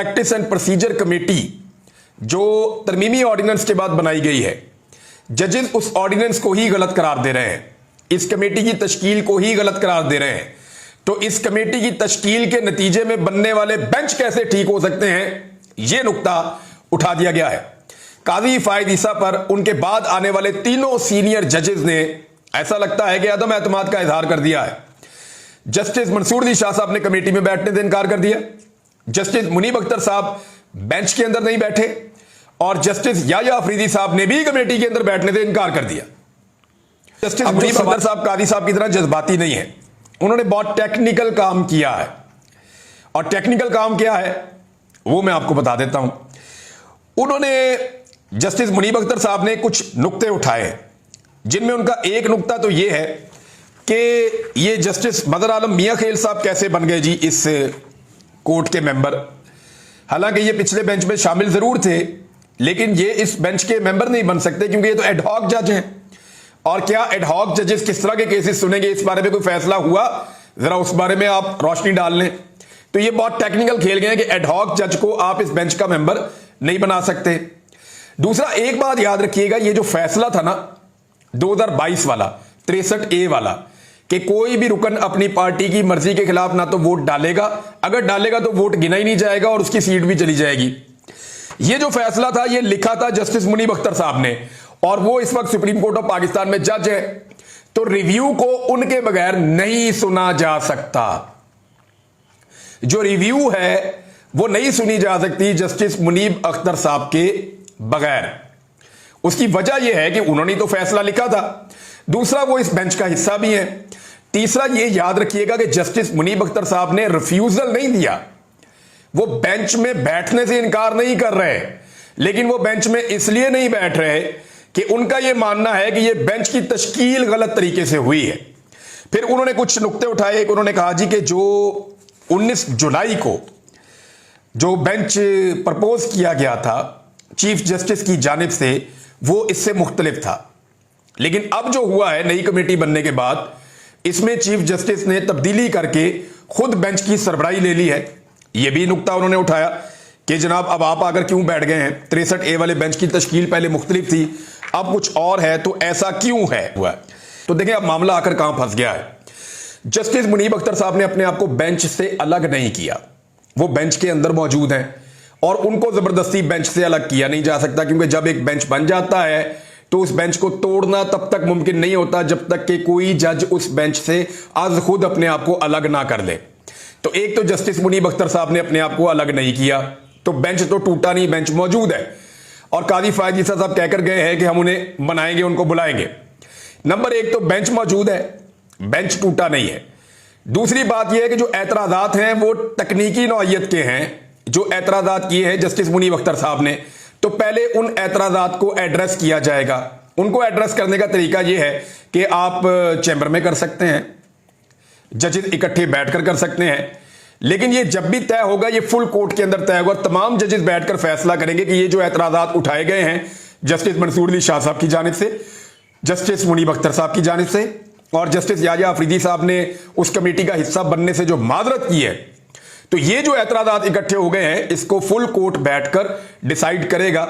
Practice and procedure committee जो तरमीमी ordinance के बाद बनाई गई है, जजेस उस ऑर्डिनेंस को ही गलत करार दे रहे हैं, इस कमेटी की तश्कील को ही गलत करार दे रहे हैं। तो इस कमेटी की तश्कील के नतीजे में बनने वाले बेंच कैसे ठीक हो सकते हैं, यह नुक्ता उठा दिया गया है। काजी फायद ईसा पर उनके बाद आने वाले तीनों सीनियर जजेस ने ऐसा लगता है कि अदम एतमाद का इजहार कर दिया है। जस्टिस मंसूर दी शाह साहब ने कमेटी में बैठने से इनकार कर दिया, जस्टिस मुनीब अख्तर साहब बेंच के अंदर नहीं बैठे और जस्टिस याया अफरीदी साहब ने भी कमेटी के अंदर बैठने से इनकार कर दिया। जस्टिस मुनीब अख्तर साहब कादी साहब की तरह जज्बाती नहीं है, उन्होंने बहुत टेक्निकल काम किया है। और टेक्निकल काम क्या है वो मैं आपको बता देता हूं। उन्होंने जस्टिस मुनीब अख्तर साहब ने कुछ नुक्ते उठाए, जिनमें उनका एक नुक्ता तो यह है कि ये जस्टिस मदर आलम मियां खेल साहब कैसे बन गए जी इस कोर्ट के मेंबर। हालांकि ये पिछले बेंच में शामिल जरूर थे, लेकिन ये इस बेंच के मेंबर नहीं बन सकते क्योंकि ये तो एडहॉक जज हैं। और क्या एडहॉक जजेस किस तरह के केसेस सुनेंगे, इस बारे में कोई फैसला हुआ, जरा उस बारे में आप रोशनी डाल लें। तो ये बहुत टेक्निकल खेल गए हैं कि एडहॉक जज को आप इस बेंच का मेंबर नहीं बना सकते। दूसरा, एक बात याद रखिएगा, ये जो फैसला था ना 2022 वाला 63A वाला, कि कोई भी रुकन अपनी पार्टी की मर्जी के खिलाफ ना तो वोट डालेगा, अगर डालेगा तो वोट गिना ही नहीं जाएगा और उसकी सीट भी चली जाएगी। ये जो फैसला था ये लिखा था जस्टिस मुनीब अख्तर साहब ने, और वो इस वक्त सुप्रीम कोर्ट ऑफ पाकिस्तान में जज है। तो रिव्यू को उनके बगैर नहीं सुना जा सकता। जो रिव्यू है वो नहीं सुनी जा सकती जस्टिस मुनीब अख्तर साहब के बगैर। उसकी वजह यह है कि उन्होंने तो फैसला लिखा था, दूसरा वो इस बेंच का हिस्सा भी है, तीसरा ये याद रखिएगा कि जस्टिस मुनीब अख्तर साहब ने रिफ्यूजल नहीं दिया। वो बेंच में बैठने से इनकार नहीं कर रहे, लेकिन वो बेंच में इसलिए नहीं बैठ रहे कि उनका यह मानना है कि यह बेंच की तश्कील गलत तरीके से हुई है। फिर उन्होंने कुछ नुक्ते उठाए। एक उन्होंने कहा जी कि जो 19 जुलाई को जो बेंच प्रपोज किया गया था चीफ जस्टिस की जानिब से, वो इससे मुख्तलिफ था, लेकिन अब जो हुआ है नई कमेटी बनने के बाद, इसमें चीफ जस्टिस ने तब्दीली करके खुद बेंच की सरबराही ले ली है। यह भी नुक्ता उन्होंने उठाया कि जनाब अब आप आकर क्यों बैठ गए हैं, 63A वाले बेंच की तश्कील पहले मुख्तलिफ थी, अब कुछ और है, तो ऐसा क्यों है हुआ। तो देखें अब मामला आकर कहां फंस गया है। जस्टिस मुनीब अख्तर साहब ने अपने आप को बेंच से अलग नहीं किया, वो बेंच के अंदर मौजूद हैं और उनको जबरदस्ती बेंच से अलग किया नहीं जा सकता, क्योंकि जब एक बेंच बन जाता है तो उस बेंच को तोड़ना तब तक मुमकिन नहीं होता जब तक कि कोई जज उस बेंच से आज खुद अपने आप को अलग ना कर ले। तो एक तो जस्टिस मुनीब अख्तर साहब ने अपने आप को अलग नहीं किया, तो बेंच तो टूटा नहीं, बेंच मौजूद है। और काजी फायद ईसा साहब कहकर गए हैं कि हम उन्हें बनाएंगे, उनको बुलाएंगे। नंबर एक तो बेंच मौजूद है, बेंच टूटा नहीं है। दूसरी बात यह है कि जो एतराजात हैं वो तकनीकी नौइयत के हैं, जो एतराजात किए हैं जस्टिस मुनीब अख्तर साहब ने, तो पहले उन एतराजात को एड्रेस किया जाएगा। उनको एड्रेस करने का तरीका यह है कि आप चैम्बर में कर सकते हैं, जजेस इकट्ठे बैठकर कर सकते हैं, लेकिन ये जब भी तय होगा ये फुल कोर्ट के अंदर तय होगा, तमाम जजेस बैठकर फैसला करेंगे कि ये जो एतराजात उठाए गए हैं जस्टिस मंसूर दी शाह साहब की जानिब से, जस्टिस मुनीब अख्तर साहब की जानिब से और जस्टिस याया अफरीदी साहब ने उस कमेटी का हिस्सा बनने से जो माजरत की है, तो ये जो एतराजात इकट्ठे हो गए हैं इसको फुल कोर्ट बैठकर डिसाइड करेगा।